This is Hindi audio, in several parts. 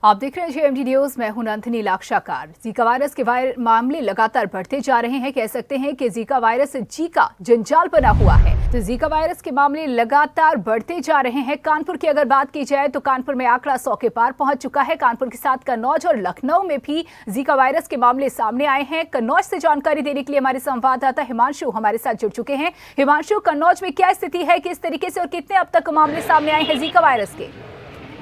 आप देख रहे हैं जेएमडी न्यूज। मैं हूं नंदिनी लाक्षाकार। जीका वायरस के मामले लगातार बढ़ते जा रहे हैं। कह सकते हैं कि जीका वायरस जीका जंजाल बना हुआ है। तो जीका वायरस के मामले लगातार बढ़ते जा रहे हैं। कानपुर की अगर बात की जाए तो कानपुर में आंकड़ा 100 के पार पहुंच चुका है। कानपुर के साथ कन्नौज और लखनऊ में भी जीका वायरस के मामले सामने आए हैं। कन्नौज से जानकारी देने के लिए हमारे संवाददाता हिमांशु हमारे साथ जुड़ चुके हैं। हिमांशु, कन्नौज में क्या स्थिति है, किस तरीके से और कितने अब तक मामले सामने आए हैं जीका वायरस के?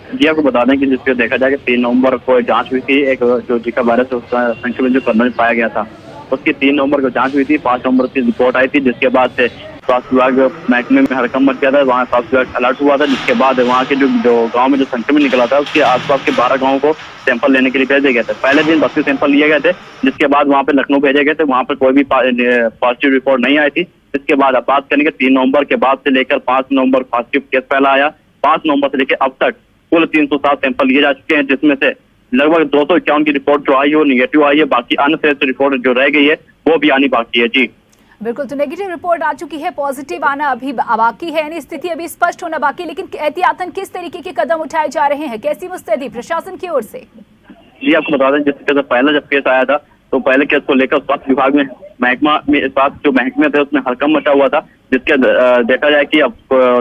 जी, आपको बता दें कि जिसके देखा जाए कि 3 नवंबर को जांच हुई थी। एक जो जीका वायरस उसका संक्रमण जो कन्नौज में पाया गया था, उसकी 3 नवंबर को जांच हुई थी। 5 नवंबर की रिपोर्ट आई थी, जिसके बाद से स्वास्थ्य विभाग महकमे में हड़कंप मच गया था। वहाँ स्वास्थ्य विभाग अलर्ट हुआ था, जिसके बाद वहाँ के जो गाँव में जो संक्रमण निकला था उसके आसपास के 12 गाँव को सैंपल लेने के लिए भेजे गए थे। पहले दिन 32 सैंपल लिए गए थे, जिसके बाद वहाँ पे लखनऊ भेजे गए थे। वहाँ पर कोई भी पॉजिटिव रिपोर्ट नहीं आई थी। इसके बाद अब बात करेंगे 3 नवंबर के बाद से लेकर 5 नवंबर पॉजिटिव केस पहला आया। 5 नवंबर से लेकर अब तक कुल 307 सैंपल लिए जा चुके हैं, जिसमें से लगभग 251 की रिपोर्ट जो आई है वो निगेटिव आई है। बाकी अन्य रिपोर्ट जो रह गई है वो भी आनी बाकी है। जी बिल्कुल, तो नेगेटिव रिपोर्ट आ चुकी है, पॉजिटिव आना अभी बाकी है, यानी स्थिति अभी स्पष्ट होना बाकी। लेकिन एहतियातन किस तरीके के कदम उठाए जा रहे हैं, कैसी मुस्तैदी प्रशासन की ओर से? जी, आपको बता दें जिसके पहला जब केस आया था तो पहले केस को लेकर स्वास्थ्य विभाग में महकमा में स्वास्थ्य जो महकमे थे उसमें हड़कंप मचा हुआ था। जिसके देखा जाए कि अब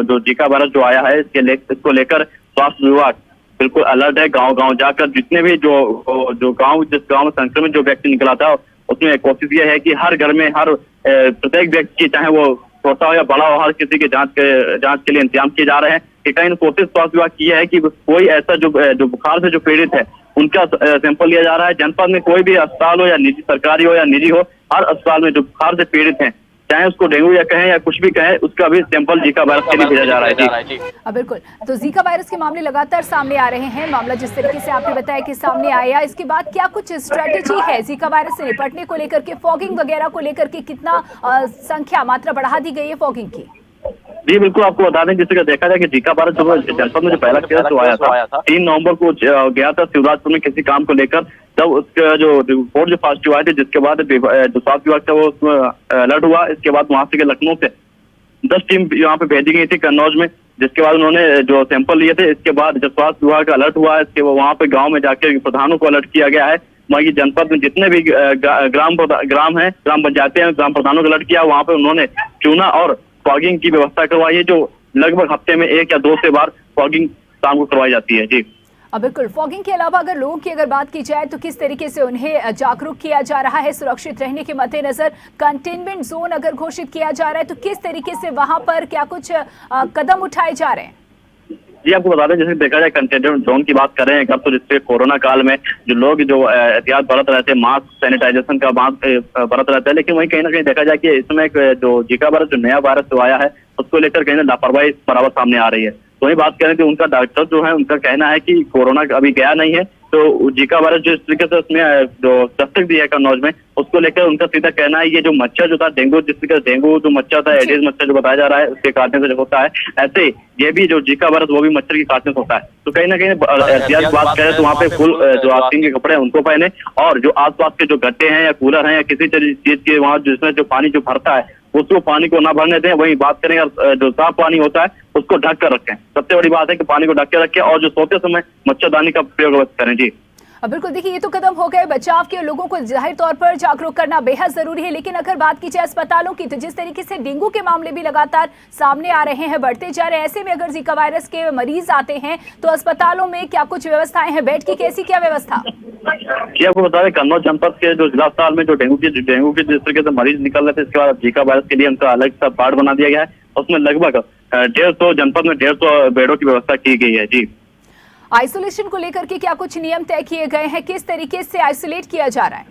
जो जीका वायरस जो आया है इसको लेकर स्वास्थ्य विभाग बिल्कुल अलर्ट है। गांव-गांव जाकर जितने भी जो गांव जिस गांव में संक्रमित जो व्यक्ति निकला था उसमें कोशिश ये है कि हर घर में हर प्रत्येक व्यक्ति चाहे वो छोटा हो या बड़ा हो, हर किसी के जांच के लिए इंतजाम किए जा रहे हैं। कि कहीं कोशिश स्वास्थ्य विभाग की है कि कोई ऐसा जो बुखार से जो पीड़ित है उनका सैंपल लिया जा रहा है। जनपद में कोई भी अस्पताल हो या निजी, सरकारी हो या निजी हो, हर अस्पताल में जो बुखार से पीड़ित हैं, चाहे उसको डेंगू या कहें या कुछ भी कहें, उसका भी सैंपल जीका वायरस के लिए भेजा जा रहा है। जी बिल्कुल, तो जीका वायरस के मामले लगातार सामने आ रहे हैं। मामला जिस तरीके से आपने बताया कि सामने आया, इसके बाद क्या कुछ स्ट्रेटेजी है जीका वायरस से निपटने को लेकर के? फॉगिंग वगैरह को लेकर के कितना संख्या मात्रा बढ़ा दी गई है फॉगिंग की? जी बिल्कुल, आपको बता दें जिससे देखा जाए कि जीका वायरस जो जनपद में जो पहला केस जो आया था 3 नवंबर को गया था शिवराजपुर में किसी काम को लेकर। तब उसका जो रिपोर्ट जो पॉजिटिव आई थी, जिसके बाद जो स्वास्थ्य विभाग था वो उसमें अलर्ट हुआ। इसके बाद वहां से लखनऊ से 10 टीम यहाँ पे भेजी गई थी कन्नौज में, जिसके बाद उन्होंने जो सैंपल लिए थे। इसके बाद जब स्वास्थ्य विभाग का अलर्ट हुआ, इसके वहाँ पे गाँव में जाकर प्रधानों को अलर्ट किया गया है। वहाँ की जनपद में जितने भी ग्राम पंचायतें हैं, ग्राम प्रधानों को अलर्ट किया। वहाँ पे उन्होंने चूना और फॉगिंग की व्यवस्था करवाई है, जो लगभग हफ्ते में 1 या 2 से बार फॉगिंग शाम को करवाई जाती है। जी बिल्कुल, फॉगिंग के अलावा अगर लोगों की अगर बात की जाए तो किस तरीके से उन्हें जागरूक किया जा रहा है सुरक्षित रहने के मद्देनजर? कंटेनमेंट जोन अगर घोषित किया जा रहा है तो किस तरीके से वहां पर क्या कुछ कदम उठाए जा रहे हैं? जी, आपको बता दें जैसे देखा जाए कंटेनमेंट जोन की बात करें अगर, तो जिससे कोरोना काल में जो लोग जो एहतियात बरत रहे थे, मास्क सैनिटाइजेशन का मास्क बरत रहे थे, लेकिन वहीं कहीं ना कहीं देखा जाए कि इसमें जो जीका वायरस जो नया वायरस जो आया है उसको लेकर कहीं ना लापरवाही बराबर सामने आ रही है। तो वही बात करें कि उनका डॉक्टर जो है उनका कहना है कि कोरोना अभी गया नहीं है, तो जीका वायरस जो इस तरीके से उसमें जो दस्तक दी है कन्नौज में, उसको लेकर उनका सीधा कहना है ये जो मच्छर जो था डेंगू, जिस तरीके से डेंगू जो मच्छर था, एडिस मच्छर जो बताया जा रहा है उसके काटने से जो होता है, ऐसे ये भी जो जीका वायरस वो भी मच्छर के काटने से होता है। तो कहीं ना कहीं एहतियात बात करें तो वहाँ पे फुल जो आस्तीन के कपड़े हैं उनको पहने, और जो आसपास के जो गड्ढे हैं या कूलर हैं या किसी चीज के वहाँ जिसमें जो पानी जो भरता है उसको पानी को ना भरने दें। वही बात करें जो साफ पानी होता है उसको ढक कर रखें। सबसे बड़ी बात है कि पानी को ढक के रखें, और जो सोते समय मच्छरदानी का प्रयोग करें। जी बिल्कुल, देखिए ये तो कदम हो गए बचाव के, लोगों को जाहिर तौर पर जागरूक करना बेहद जरूरी है। लेकिन अगर बात की जाए अस्पतालों की, तो जिस तरीके से डेंगू के मामले भी लगातार सामने आ रहे हैं, बढ़ते जा रहे हैं, ऐसे में अगर जीका वायरस के मरीज आते हैं तो अस्पतालों में क्या कुछ व्यवस्थाएं हैं, बेड की कैसी क्या व्यवस्था? जी, आपको बता दें कन्नौज जनपद के जो जिला अस्पताल में जो डेंगू के जिस तरीके से मरीज निकल रहे थे, इसके बाद जीका वायरस के लिए उनका अलग सा वार्ड बना दिया गया है। उसमें लगभग 150 जनपद में 150 बेडों की व्यवस्था की गई है। जी आइसोलेशन को लेकर के क्या कुछ नियम तय किए गए हैं, किस तरीके से आइसोलेट किया जा रहा है?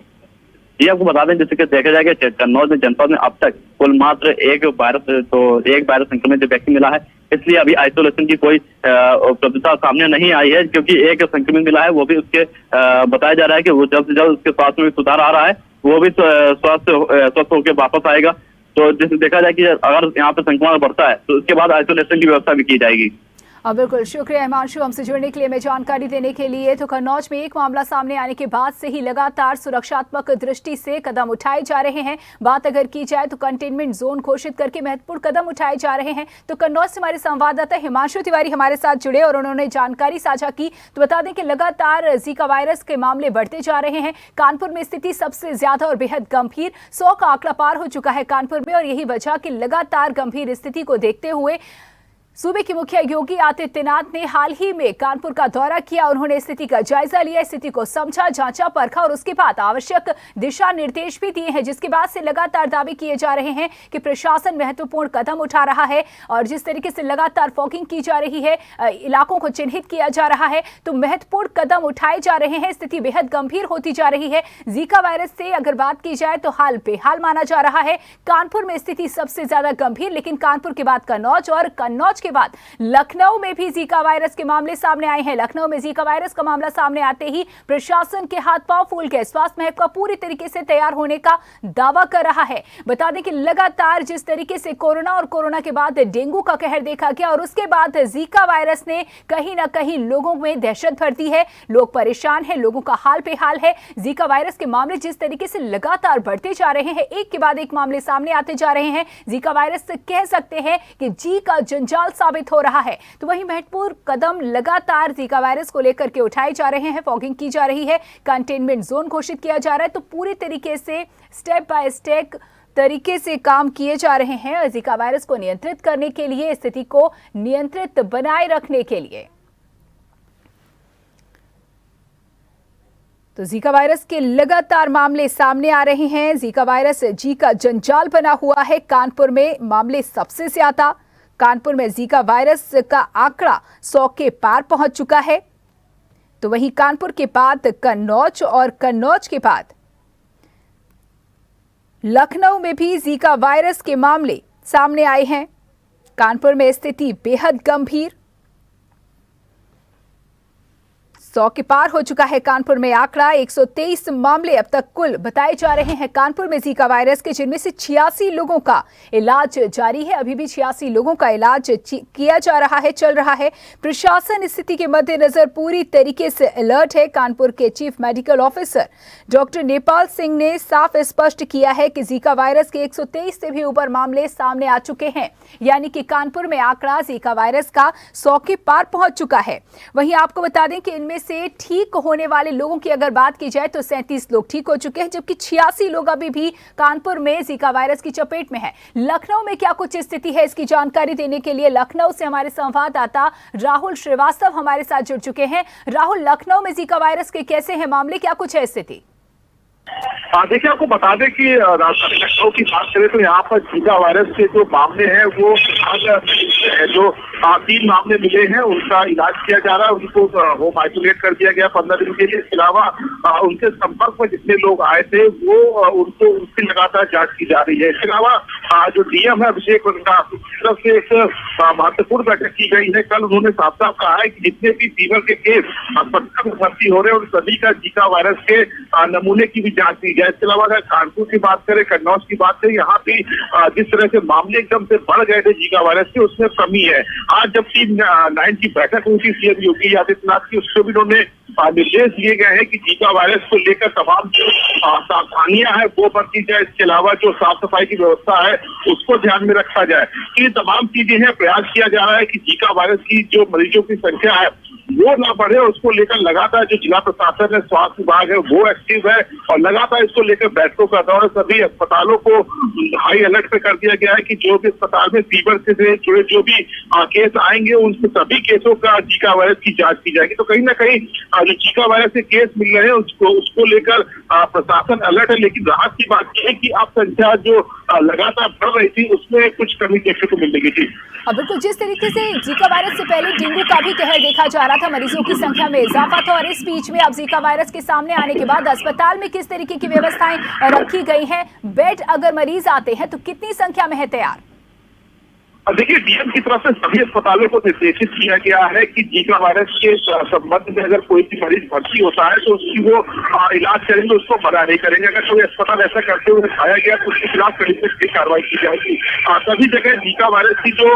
जी, आपको बता दें जैसे कि देखा जाएगा कन्नौज में जनपद में अब तक कुल मात्र एक वायरस संक्रमित व्यक्ति मिला है। इसलिए अभी आइसोलेशन की कोई प्रवृत्ति सामने नहीं आई है, क्योंकि एक संक्रमित मिला है, वो भी उसके बताया जा रहा है कि वो जल्द से जल्द उसके स्वास्थ्य में सुधार आ रहा है, वो भी स्वस्थ होकर वापस आएगा। तो जैसे देखा जाए कि अगर यहाँ पे संक्रमण बढ़ता है तो उसके बाद आइसोलेशन की व्यवस्था भी की जाएगी। बिल्कुल, शुक्रिया हिमांशु हमसे जुड़ने के लिए। मैं जानकारी देने के लिए तो कन्नौज में एक मामला सामने आने के बाद से ही लगातार सुरक्षात्मक दृष्टि से कदम उठाए जा रहे हैं। बात अगर की जाए तो कंटेनमेंट जोन घोषित करके महत्वपूर्ण कदम उठाए जा रहे हैं। तो कन्नौज से हमारे संवाददाता हिमांशु तिवारी हमारे साथ जुड़े और उन्होंने जानकारी साझा की। तो बता दें कि लगातार जीका वायरस के मामले बढ़ते जा रहे हैं। कानपुर में स्थिति सबसे ज्यादा और बेहद गंभीर, 100 का आंकड़ा पार हो चुका है कानपुर में। और यही वजह कि लगातार गंभीर स्थिति को देखते हुए सूबे के मुखिया योगी आदित्यनाथ ने हाल ही में कानपुर का दौरा किया। उन्होंने स्थिति का जायजा लिया, स्थिति को समझा, जांचा, परखा और उसके बाद आवश्यक दिशा निर्देश भी दिए हैं, जिसके बाद से लगातार दावे किए जा रहे हैं कि प्रशासन महत्वपूर्ण कदम उठा रहा है। और जिस तरीके से लगातार फॉगिंग की जा रही है, इलाकों को चिन्हित किया जा रहा है, तो महत्वपूर्ण कदम उठाए जा रहे हैं। स्थिति बेहद गंभीर होती जा रही है। जीका वायरस से अगर बात की जाए तो हाल बेहाल माना जा रहा है। कानपुर में स्थिति सबसे ज्यादा गंभीर, लेकिन कानपुर के बाद कन्नौज और कन्नौज के बाद लखनऊ में भी जीका वायरस के मामले सामने आए हैं। लखनऊ में जीका वायरस का मामला सामने आते ही प्रशासन के हाथ पांव फूल गए। स्वास्थ्य महकमा पूरी तरीके से तैयार होने का दावा कर रहा है। बता दें कि लगातार जिस तरीके से कोरोना और कोरोना के बाद डेंगू का कहर देखा गया और उसके बाद जीका वायरस ने कहीं ना कहीं लोगों में दहशत भर दी है। लोग परेशान हैं, लोगों का हाल बेहाल है। जीका वायरस के मामले जिस तरीके से लगातार बढ़ते जा रहे हैं, एक के बाद एक मामले सामने आते जा रहे हैं। जीका वायरस से कह सकते हैं कि जी का जंजाल साबित हो रहा है। तो वहीं महत्वपूर्ण कदम लगातार जीका वायरस को लेकर के उठाए जा रहे हैं। फॉगिंग की जा रही है, कंटेनमेंट जोन घोषित किया जा रहा है। तो पूरी तरीके से स्टेप बाय स्टेप तरीके से काम किए जा रहे हैं और जीका वायरस को नियंत्रित करने के लिए, स्थिति को नियंत्रित बनाए रखने के लिए। तो जीका वायरस के लगातार मामले सामने आ रहे हैं। जीका वायरस जी का जंजाल बना हुआ है। कानपुर में मामले सबसे ज्यादा। कानपुर में जीका वायरस का आंकड़ा 100 के पार पहुंच चुका है। तो वहीं कानपुर के बाद कन्नौज और कन्नौज के बाद लखनऊ में भी जीका वायरस के मामले सामने आए हैं। कानपुर में स्थिति बेहद गंभीर, 100 के पार हो चुका है कानपुर में आंकड़ा। 123 मामले अब तक कुल बताए जा रहे हैं कानपुर में जीका वायरस के, जिनमें से 86 लोगों का इलाज जारी है। अभी भी 86 लोगों का इलाज किया जा रहा है, चल रहा है। प्रशासन स्थिति के मद्देनजर पूरी तरीके से अलर्ट है। कानपुर के chief medical officer doctor Nepal Singh ने साफ स्पष्ट किया है कि जीका वायरस के 123 से भी ऊपर मामले सामने आ चुके हैं, यानी कि कानपुर में आंकड़ा जीका वायरस का 100 के पार पहुंच चुका है। वहीं आपको बता दें कि इनमें से ठीक होने वाले लोगों की अगर बात की जाए तो 37 लोग ठीक हो चुके हैं, जबकि 86 लोग अभी भी कानपुर में जीका वायरस की चपेट में है। लखनऊ में क्या कुछ स्थिति है, इसकी जानकारी देने के लिए लखनऊ से हमारे संवाददाता राहुल श्रीवास्तव हमारे साथ जुड़ चुके हैं। राहुल, लखनऊ में जीका वायरस के कैसे हैं मामले, क्या कुछ है स्थिति? देखिए, आपको बता दें कि राजधानी लखनऊ की बात करें तो यहाँ पर जीका वायरस के जो मामले हैं वो जो 3 मामले मिले हैं, उनका इलाज किया जा रहा है। उनको होम आइसोलेट कर दिया गया 15 दिन के लिए। इसके अलावा उनके संपर्क में जितने लोग आए थे वो उनको उनकी लगातार जांच की जा रही है। इसके अलावा जो डीएम है अभिषेक उनका तरफ से एक महत्वपूर्ण बैठक की गई है। कल उन्होंने साफ साफ कहा है कि जितने भी फीवर के केस अस्पताल में भर्ती हो रहे हैं उन सभी का जीका वायरस के नमूने की भी जांच की जाए। इसके अलावा अगर कानपुर की बात करें, कन्नौज की बात करें, यहाँ पे जिस तरह से मामले एकदम से बढ़ गए थे जीका वायरस के, उसमें कमी है। आज जब टीम 9 की बैठक हुई थी सीएम योगी आदित्यनाथ की, उसको भी उन्होंने निर्देश दिए गए हैं कि जीका वायरस को लेकर तमाम जो सावधानियां हैं वो बरती जाए। इसके अलावा जो साफ सफाई की व्यवस्था है उसको ध्यान में रखा जाए। तो ये तमाम चीजें हैं। प्रयास किया जा रहा है कि जीका वायरस की जो मरीजों की संख्या है वो ना बढ़े, उसको लेकर लगातार जो जिला प्रशासन है, स्वास्थ्य विभाग है, वो एक्टिव है और लगातार इसको लेकर बैठकों का दौर सभी अस्पतालों को हाई अलर्ट पे कर दिया गया है कि जो भी अस्पताल में फीवर से जुड़े जो भी केस आएंगे उन सभी केसों का जीका वायरस की जांच की जाएगी। तो कहीं ना कहीं जो जीका वायरस के केस मिल रहे हैं उसको लेकर प्रशासन अलर्ट है। लेकिन राहत की बात यह है कि अब संख्या जो लगातार बढ़ रही थी उसमें कुछ कमी देखने को मिल रही थी। बिल्कुल, जिस तरीके से जीका वायरस से पहले डेंगू का भी कहर देखा जा रहा था, मरीजों की संख्या में इजाफा था और इस बीच में अब जीका वायरस के सामने आने के बाद अस्पताल में किस तरीके की व्यवस्थाएं रखी गई हैं? बेड अगर मरीज आते हैं तो कितनी संख्या में है तैयार? देखिए, डीएम की तरफ से सभी अस्पतालों को निर्देशित किया गया है कि जीका वायरस के संबंध में अगर कोई भी मरीज भर्ती होता है तो उसकी वो इलाज करेंगे, उसको मना नहीं करेंगे। अगर कोई अस्पताल ऐसा करते हुए पाया गया तो उसके खिलाफ कड़ी से कड़ी कार्रवाई की जाएगी। सभी जगह जीका वायरस की जो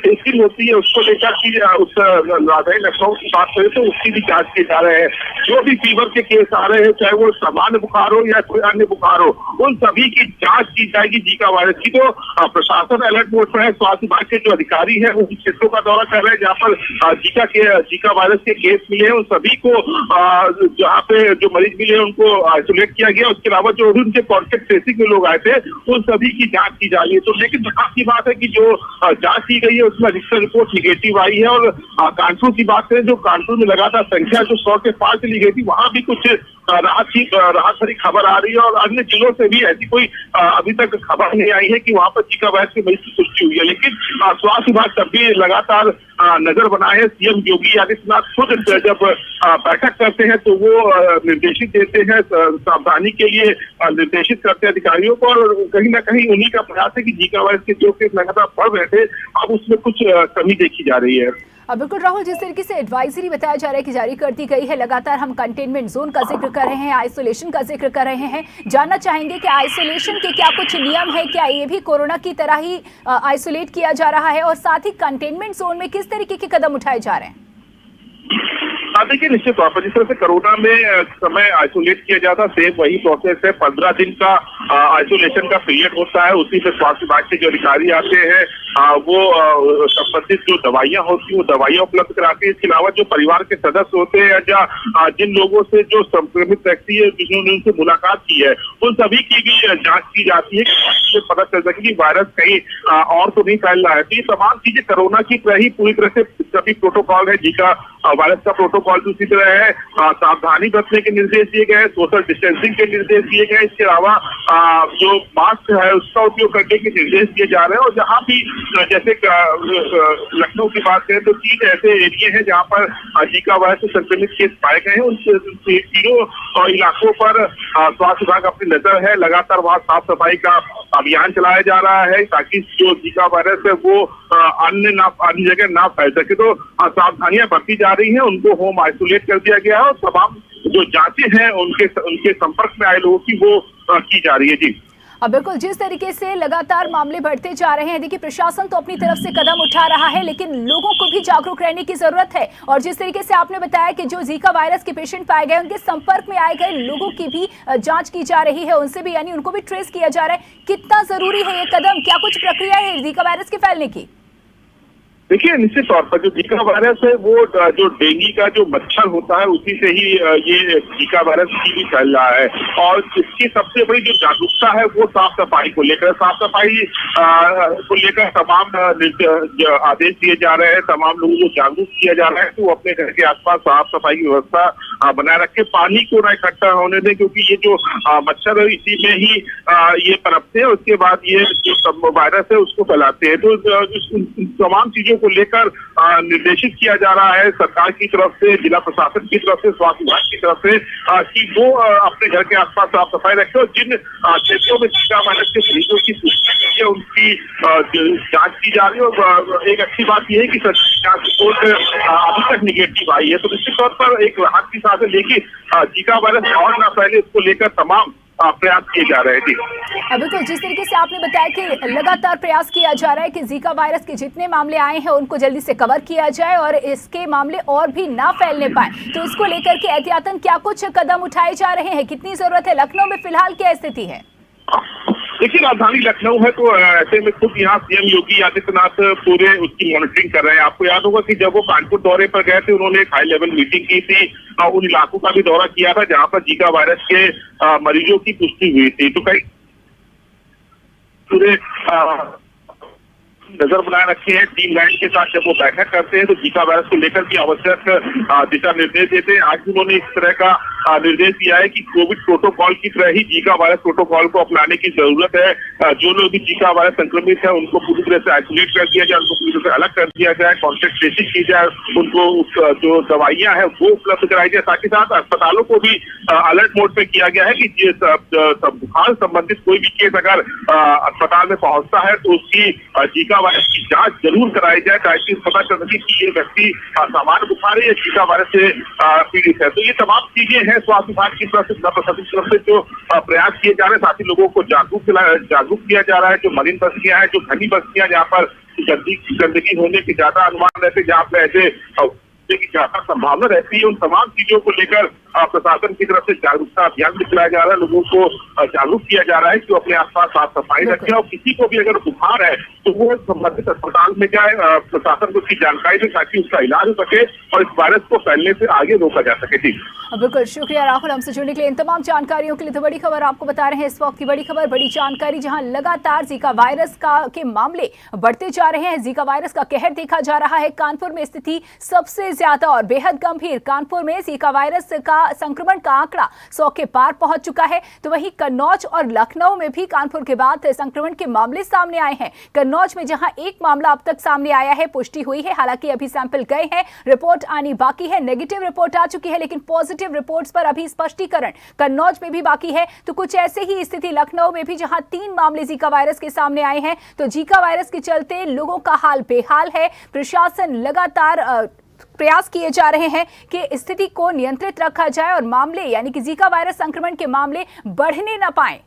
टेस्टिंग होती है उसको लेकर की उस राजधानी लखनऊ की बात करें तो उसकी भी जांच की जा रहे हैं। जो भी फीवर के केस आ रहे हैं, चाहे वो सामान्य बुखार हो या कोई अन्य बुखार हो, उन सभी की जांच की जाएगी जीका वायरस की। तो प्रशासन अलर्ट मोड पर है। स्वास्थ्य विभाग के जो अधिकारी हैं वो क्षेत्रों का दौरा कर रहे हैं जहाँ पर जीका वायरस के केस मिले हैं। उन सभी को जहाँ पे जो मरीज मिले हैं उनको आइसोलेट किया गया। उसके अलावा जो उनके कॉन्टेक्ट ट्रेसिंग में लोग आए थे उन सभी की जांच की जा रही है। तो लेकिन खास की बात है कि जो जांच की गई है उसमें रजिस्टर रिपोर्ट निगेटिव आई है। और कानपुर की बात करें, जो कानपुर में लगातार संख्या जो 100 के पार चली गई थी, वहां भी कुछ राहत भरी खबर आ रही है। और अन्य जिलों से भी ऐसी कोई अभी तक खबर नहीं आई है कि वहां पर जीका वायरस के मरीज की पुष्टि हुई है। लेकिन स्वास्थ्य विभाग तब भी लगातार नजर बनाए है। सीएम योगी आदित्यनाथ खुद जब बैठक करते हैं तो वो निर्देशित देते हैं, सावधानी के लिए निर्देशित करते हैं अधिकारियों को। और कहीं ना कहीं उन्हीं का प्रयास है कि जीका वायरस के जो केस लगातार बढ़ रहे थे अब उसमें कुछ कमी देखी जा रही है। बिल्कुल राहुल, जिस तरीके से एडवाइजरी बताया जा रहा है कि जारी कर दी गई है, लगातार हम कंटेनमेंट जोन का जिक्र कर रहे हैं, आइसोलेशन का जिक्र कर रहे हैं, जानना चाहेंगे कि आइसोलेशन के क्या कुछ नियम है, क्या ये भी कोरोना की तरह ही आइसोलेट किया जा रहा है, और साथ ही कंटेनमेंट जोन में किस तरीके के कदम उठाए जा रहे हैं? देखिए, निश्चित तौर पर जिस तरह से कोरोना में समय आइसोलेट किया जाता सेम वही प्रोसेस है। 15 दिन का आइसोलेशन का पीरियड होता है। उसी में स्वास्थ्य विभाग के जो अधिकारी आते हैं वो संबंधित जो दवाइयां होती है वो दवाइयां उपलब्ध कराते हैं। इसके अलावा जो परिवार के सदस्य होते हैं या जिन लोगों से जो संक्रमित व्यक्ति है जिन्होंने उनसे मुलाकात की है उन सभी की भी जांच की जाती है कि पता चल सके कि वायरस कहीं और तो नहीं फैल रहा है। तो ये तमाम चीजें कोरोना की ही पूरी तरह से सभी प्रोटोकॉल है। जीका वायरस का प्रोटोकॉल भी उसी तरह है। सावधानी बरतने के निर्देश दिए गए, सोशल डिस्टेंसिंग के निर्देश दिए गए। इसके अलावा जो मास्क है उसका उपयोग करने के निर्देश दिए जा रहे हैं। और जहाँ भी जैसे लखनऊ की बात करें तो 3 ऐसे एरिया हैं जहाँ पर जीका वायरस से संक्रमित केस पाए गए हैं। उन तीनों इलाकों पर स्वास्थ्य विभाग अपनी नजर है। लगातार वहाँ साफ सफाई का अभियान चलाया जा रहा है ताकि जो जीका वायरस है वो अन्य जगह ना फैल सके। तो सावधानियां बरती जा रही हैं। उनको होम आइसोलेट कर दिया गया है और तमाम जो जांचें हैं उनके संपर्क में आए लोगों की वो की जा रही है। जी बिल्कुल, जिस तरीके से लगातार मामले बढ़ते जा रहे हैं, देखिए प्रशासन तो अपनी तरफ से कदम उठा रहा है लेकिन लोगों को भी जागरूक रहने की जरूरत है। और जिस तरीके से आपने बताया कि जो जीका वायरस के पेशेंट पाए गए उनके संपर्क में आए गए लोगों की भी जांच की जा रही है, उनसे भी यानी उनको भी ट्रेस किया जा रहा है। कितना जरूरी है ये कदम? क्या कुछ प्रक्रिया है जीका वायरस के फैलने की? देखिए, निश्चित तौर पर जो जीका वायरस है वो जो डेंगू का जो मच्छर होता है उसी से ही ये जीका वायरस भी फैल रहा है। और इसकी सबसे बड़ी जो जागरूकता है वो साफ सफाई को लेकर, साफ सफाई को लेकर तमाम आदेश दिए जा रहे हैं। तमाम लोगों को जागरूक किया जा रहा है कि वो अपने घर के आसपास साफ सफाई की व्यवस्था बनाए रखे, पानी को ना इकट्ठा होने दें क्योंकि ये जो मच्छर है इसी में ही ये पनपते हैं। उसके बाद ये जो वायरस है उसको फैलाते हैं। तो तमाम चीजों को लेकर निर्देशित किया जा रहा है सरकार की तरफ से, जिला प्रशासन की तरफ से, स्वास्थ्य विभाग की तरफ से कि वो अपने घर के आसपास साफ सफाई रखे। और जिन क्षेत्रों में जीका वायरस के मरीजों की पुष्टि हुई है उनकी जांच की जा रही है। और एक अच्छी बात यह है कि जांच रिपोर्ट अभी तक निगेटिव आई है। तो निश्चित तौर पर एक राहत की सांस है। लेकिन जीका वायरस और न फैले इसको लेकर तमाम प्रयास किए जा रहे हैं। बिल्कुल, जिस तरीके से आपने बताया कि लगातार प्रयास किया जा रहा है कि जीका वायरस के जितने मामले आए हैं उनको जल्दी से कवर किया जाए और इसके मामले और भी ना फैलने पाए, तो इसको लेकर के एहतियातन क्या कुछ कदम उठाए जा रहे हैं? कितनी जरूरत है? लखनऊ में फिलहाल क्या स्थिति है? देखिए, राजधानी लखनऊ है तो ऐसे में खुद यहाँ सीएम योगी आदित्यनाथ पूरे उसकी मॉनिटरिंग कर रहे हैं। आपको याद होगा कि जब वो कानपुर दौरे पर गए थे उन्होंने एक हाई लेवल मीटिंग की थी, उन इलाकों का भी दौरा किया था जहाँ पर जीका वायरस के मरीजों की पुष्टि हुई थी। तो कई पूरे नजर बनाए रखे हैं। टीम लाइन के साथ जब वो बैठक करते हैं तो जीका वायरस को लेकर भी आवश्यक दिशा निर्देश देते हैं। आज भी उन्होंने इस तरह का निर्देश दिया है कि कोविड प्रोटोकॉल की तरह ही जीका वायरस प्रोटोकॉल को अपनाने की जरूरत है। जो लोग भी जीका वायरस संक्रमित है उनको पूरी तरह से आइसोलेट कर दिया जाए, उनको पूरी तरह से अलग कर दिया जाए, कॉन्टेक्ट ट्रेसिंग की जाए, उनको जो दवाइयां हैं वो उपलब्ध कराई जाए। साथ ही साथ अस्पतालों को भी अलर्ट मोड पे किया गया है कि बुखार संबंधित कोई भी केस अगर अस्पताल में पहुंचता है तो उसकी जीका वायरस की जांच जरूर कराई जाए, ताकि पता चल सके कि ये व्यक्ति सामान्य बुखार है या जीका वायरस से पीड़ित है। तो ये तमाम चीजें हैं स्वास्थ्य विभाग की तरफ से, प्रशासन की तरफ से जो प्रयास किए जा रहे हैं। साथ ही लोगों को जागरूक किया जा रहा है। जो मरीन बस्तियां हैं, जो घनी बस्तियां जहाँ पर गंदगी होने के ज्यादा अनुमान रहते, जहाँ पे ऐसे की ज्यादा संभावना रहती है, उन तमाम चीजों को लेकर प्रशासन की तरफ से जागरूकता अभियान भी चलाया जा रहा है। लोगों को जागरूक किया जा रहा है कि वो अपने आसपास साफ सफाई रखें और किसी को भी अगर बुखार है तो वो संबंधित अस्पताल में जाए, प्रशासन को उसकी जानकारी दे ताकि उसका इलाज हो सके और इस वायरस को फैलने से आगे रोका जा सके। ठीक, बिल्कुल शुक्रिया राहुल हमसे जुड़ने के लिए। इन तमाम जानकारियों के लिए तो बड़ी खबर आपको बता रहे हैं इस वक्त की बड़ी खबर, बड़ी जानकारी, जहां लगातार जीका वायरस के मामले बढ़ते जा रहे हैं। जीका वायरस का कहर देखा जा रहा है। कानपुर में स्थिति सबसे ज्यादा और बेहद गंभीर। कानपुर में जीका वायरस का संक्रमण का आंकड़ा 100 के पार पहुंच चुका है। तो वहीं कन्नौज और लखनऊ में भी कानपुर के बाद संक्रमण के मामले सामने आए हैं। कन्नौज में जहां एक मामला अब तक सामने आया है, पुष्टि हुई है, हालांकि अभी सैंपल गए हैं, रिपोर्ट आनी बाकी है। नेगेटिव रिपोर्ट आ चुकी है लेकिन पॉजिटिव रिपोर्ट्स पर अभी स्पष्टीकरण कन्नौज में भी बाकी है। तो कुछ ऐसे ही स्थिति लखनऊ में भी, जहां 3 मामले जीका वायरस के सामने आए हैं। तो जीका वायरस के चलते लोगों का हाल बेहाल है। प्रशासन लगातार प्रयास किए जा रहे हैं कि स्थिति को नियंत्रित रखा जाए और मामले यानी कि जीका वायरस संक्रमण के मामले बढ़ने न पाएं।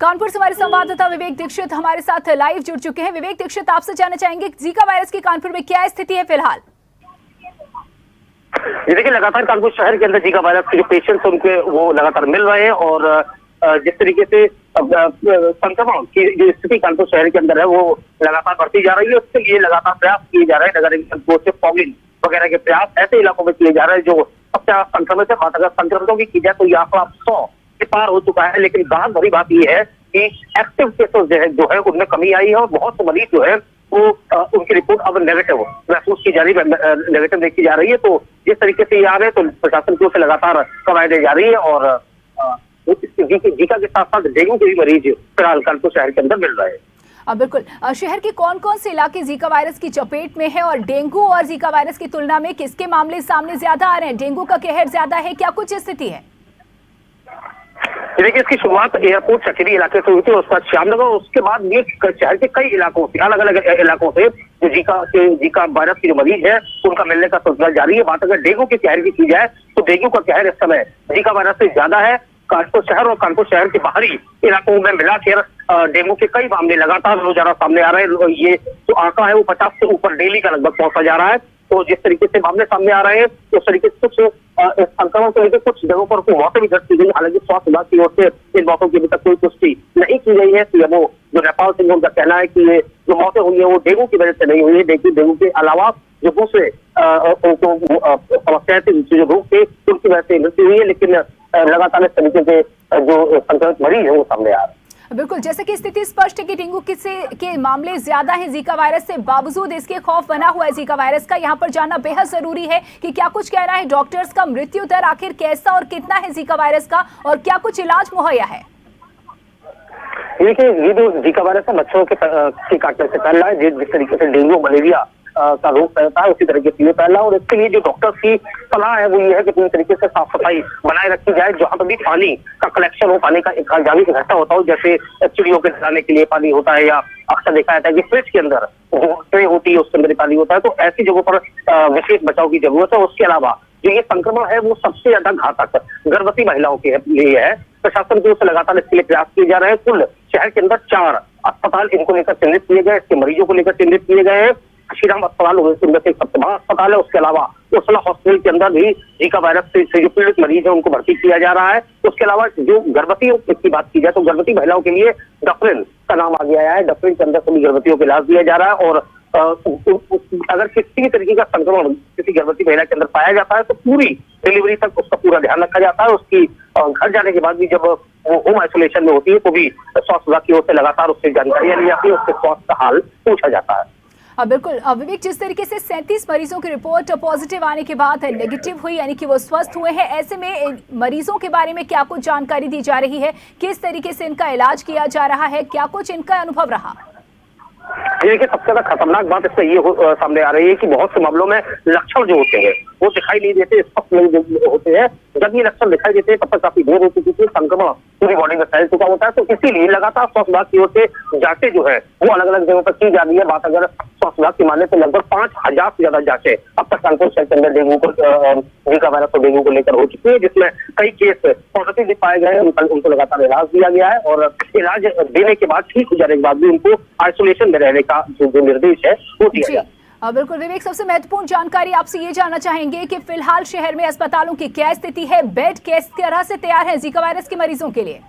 कानपुर से हमारे संवाददाता विवेक दीक्षित हमारे साथ लाइव जुड़ चुके हैं। विवेक दीक्षित, आपसे जानना चाहेंगे जीका वायरस की कानपुर में क्या स्थिति है फिलहाल? देखिए, लगातार कानपुर शहर के अंदर जीका वायरस के जो पेशेंट्स उनके वो लगातार मिल रहे हैं और जिस तरीके से संक्रमण की जो स्थिति कानपुर शहर के अंदर है वो लगातार बढ़ती जा रही है। उसके लिए लगातार प्रयास किए जा रहे हैं। नगर निगम से फॉगिंग वगैरह के प्रयास ऐसे इलाकों में किए जा रहे हैं जो सबसे ज्यादा संक्रमित है। बात अगर संक्रमितों की की जाए तो ये आंकड़ा 100 के पार हो चुका है। लेकिन बहुत बड़ी बात यह है कि एक्टिव केसेस जो है उनमें कमी आई है और बहुत से मरीज जो है वो उनकी रिपोर्ट अब नेगेटिव महसूस की जा रही है, नेगेटिव देखी जा रही है। तो जिस तरीके से ये आ रहे हैं तो प्रशासन की ओर से लगातार कवायद दी जा रही है और जीका के साथ साथ डेंगू के भी मरीज फिलहाल कानपुर शहर के अंदर मिल रहे हैं। बिल्कुल, शहर के कौन कौन से इलाके जीका वायरस की चपेट में है और डेंगू और जीका वायरस की तुलना में किसके मामले सामने ज्यादा आ रहे हैं? डेंगू का कहर ज्यादा है, क्या कुछ स्थिति है? देखिए, इसकी शुरुआत एयरपोर्ट चकेरी इलाके से हुई थी, उसके बाद श्यामनगर, उसके बाद ये शहर के कई इलाकों से, अलग अलग इलाकों से जो जीका वायरस के जो मरीज है उनका मिलने का सिलसिला जारी है। बात अगर डेंगू के कहर की जाए तो डेंगू का कहर इस समय जीका वायरस से ज्यादा है। कानपुर शहर और कानपुर शहर के बाहरी इलाकों में मिलाकर डेंगू के कई मामले लगातार रोजाना सामने आ रहे हैं। ये जो आंकड़ा है वो 50 से ऊपर डेली का लगभग पहुंचा जा रहा है। तो जिस तरीके से मामले सामने आ रहे हैं उस तरीके से कुछ संक्रमण को लेकर कुछ जगहों पर मौतें भी दर्ज की गई। हालांकि स्वास्थ्य विभाग की ओर से इन मौतों की अभी तक कोई पुष्टि नहीं की गई है। सीएमओ जो नेपाल सिंह उनका कहना है कि ये जो मौतें हुई है वो डेंगू की वजह से नहीं हुई है। डेंगू के अलावा जो दूसरे समस्याएं थी, जो रोग थे उनकी वजह से मृत्यु हुई है। लेकिन लगातार इस तरीके से जो संक्रमित मरीज है वो सामने आ रहे हैं। बिल्कुल, जैसे कि स्थिति स्पष्ट है कि डेंगू के मामले ज्यादा हैं जीका वायरस से, बावजूद इसके खौफ बना हुआ है जीका वायरस का। यहाँ पर जानना बेहद जरूरी है कि क्या कुछ कहना है डॉक्टर्स का, मृत्यु दर आखिर कैसा और कितना है जीका वायरस का और क्या कुछ इलाज मुहैया है? देखिए, ये जो जीका वायरस है मच्छरों के काटने से फैल रहा है। जिस तरीके से डेंगू मलेरिया का रोग फैलता है उसी तरीके से ये फैल रहा है और इसके लिए जो डॉक्टर्स की सलाह है वो ये है कि पूरी तरीके से साफ सफाई बनाए रखी जाए। जहां पर भी पानी का कलेक्शन हो, पानी का इकट्ठा होता हो, जैसे चिड़ियों के नहलाने के लिए पानी होता है या अक्सर देखा जाता है कि फ्रिज के अंदर जो ट्रे होती है उसके अंदर पानी होता है। तो ऐसी जगहों पर विशेष बचाव की जरूरत है। उसके अलावा जो ये संक्रमण है वो सबसे ज्यादा घातक गर्भवती महिलाओं के लिए है। प्रशासन की ओर से लगातार इसके लिए प्रयास किए जा रहे हैं। कुल शहर के अंदर 4 अस्पताल इनको लेकर चिन्हित किए गए, इसके मरीजों को लेकर चिन्हित किए गए हैं। श्रीराम अस्पताल उनमें से सबसे बड़ा अस्पताल है। उसके अलावा उसला हॉस्पिटल के अंदर भी जीका वायरस से जो पीड़ित मरीज है उनको भर्ती किया जा रहा है। उसके अलावा जो गर्भवती की बात की जाए तो गर्भवती महिलाओं के लिए डॉक्टरिन का नाम आगे आया है। डॉक्टरिन के अंदर सभी गर्भवतियों को इलाज दिया जा रहा है और अगर किसी भी तरीके का संक्रमण किसी गर्भवती महिला के अंदर पाया जाता है तो पूरी डिलीवरी तक उसका पूरा ध्यान रखा जाता है। उसकी घर जाने के बाद भी जब वो होम आइसोलेशन में होती है तो भी स्वास्थ्य विभाग की ओर से लगातार उससे जानकारियां ली जाती है, उसके स्वास्थ्य का हाल पूछा जाता है। बिल्कुल विवेक, जिस तरीके से 37 मरीजों की रिपोर्ट पॉजिटिव आने के बाद नेगेटिव हुई, यानी कि वो स्वस्थ हुए हैं, ऐसे में मरीजों के बारे में क्या कुछ जानकारी दी जा रही है, किस तरीके से इनका इलाज किया जा रहा है, क्या कुछ इनका अनुभव रहा? देखिए, सबसे ज्यादा खतरनाक बात इससे ये सामने आ रही है कि बहुत से मामलों में लक्षण जो होते हैं वो दिखाई नहीं देते, स्पष्ट नहीं होते हैं। जब ये लक्षण दिखाई देते हैं तब तक काफी देर हो चुकी थी, संक्रमण पूरी बॉडी में फैल चुका होता है। तो इसीलिए लगातार स्वास्थ्य विभाग की ओर से जांचें जो है वो अलग अलग जगहों पर की जा रही है। बात अगर स्वास्थ्य विभाग की माने तो लगभग 5000 से ज्यादा जांचें अब तक कानपुर शहर के अंदर डेंगू को जीका वायरस और डेंगू को लेकर हो चुकी है, जिसमें कई केस पॉजिटिव भी पाए गए हैं। उनको लगातार इलाज दिया गया है और इलाज देने के बाद ठीक हो जाने के बाद भी उनको आइसोलेशन में रहने का जो निर्देश है वो दिया गया। बिल्कुल विवेक, सबसे महत्वपूर्ण जानकारी आपसे ये जानना चाहेंगे कि फिलहाल शहर में अस्पतालों की क्या स्थिति है, बेड किस तरह से तैयार है जीका वायरस के मरीजों के लिए?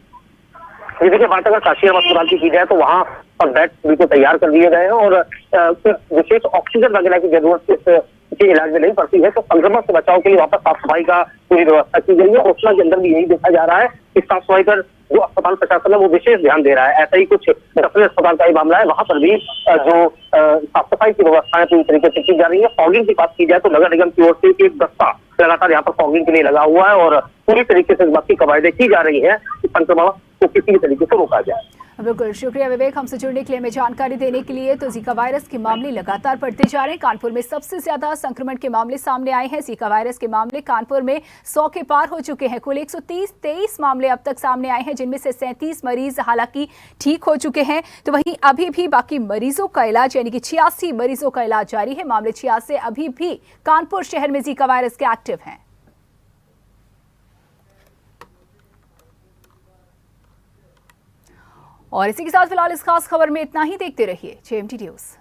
देखिए, बात अगर काशीराम अस्पताल की जाए तो वहाँ पर बेड बिल्कुल तैयार कर दिए गए हैं और विशेष ऑक्सीजन वगैरह की जरूरत के इलाज में नहीं पड़ती है। तो संक्रमण से बचाव के लिए वापस साफ सफाई का पूरी व्यवस्था की गई है। ओसला के अंदर भी यही देखा जा रहा है कि साफ सफाई पर जो अस्पताल प्रशासन है वो विशेष ध्यान दे रहा है। ऐसा ही कुछ डॉक्टर अस्पताल का ही मामला है, वहां पर भी जो साफ सफाई की व्यवस्थाएं पूरी तरीके से की जा रही है। फॉगिंग की बात की जाए तो नगर निगम की ओर से एक दस्ता लगातार यहाँ पर फॉगिंग के लिए लगा हुआ है और पूरी तरीके से इस बात की कवायदें की जा रही है कि संक्रमण को किसी भी तरीके से रोका जाए। बिल्कुल, शुक्रिया विवेक हमसे जुड़ने के लिए, हमें जानकारी देने के लिए। तो जीका वायरस के मामले लगातार बढ़ते जा रहे हैं। कानपुर में सबसे ज्यादा संक्रमण के मामले सामने आए हैं। जीका वायरस के मामले कानपुर में 100 के पार हो चुके हैं। कुल 123 मामले अब तक सामने आए हैं, जिनमें से 37 मरीज हालांकि ठीक हो चुके हैं। तो वहीं अभी भी बाकी मरीजों का इलाज यानी कि 86 मरीजों का इलाज जारी है। मामले 86 अभी भी कानपुर शहर में जीका वायरस के एक्टिव हैं। और इसी के साथ फिलहाल इस खास खबर में इतना ही। देखते रहिए JMT न्यूज़।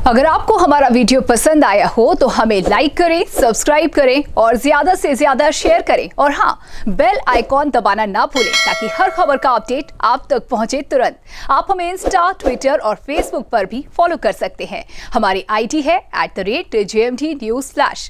अगर आपको हमारा वीडियो पसंद आया हो तो हमें लाइक करें, सब्सक्राइब करें और ज्यादा से ज्यादा शेयर करें। और हाँ, बेल आइकॉन दबाना ना भूलें ताकि हर खबर का अपडेट आप तक पहुंचे तुरंत। आप हमें इंस्टा, ट्विटर और फेसबुक पर भी फॉलो कर सकते हैं। हमारी ID है @JMT News।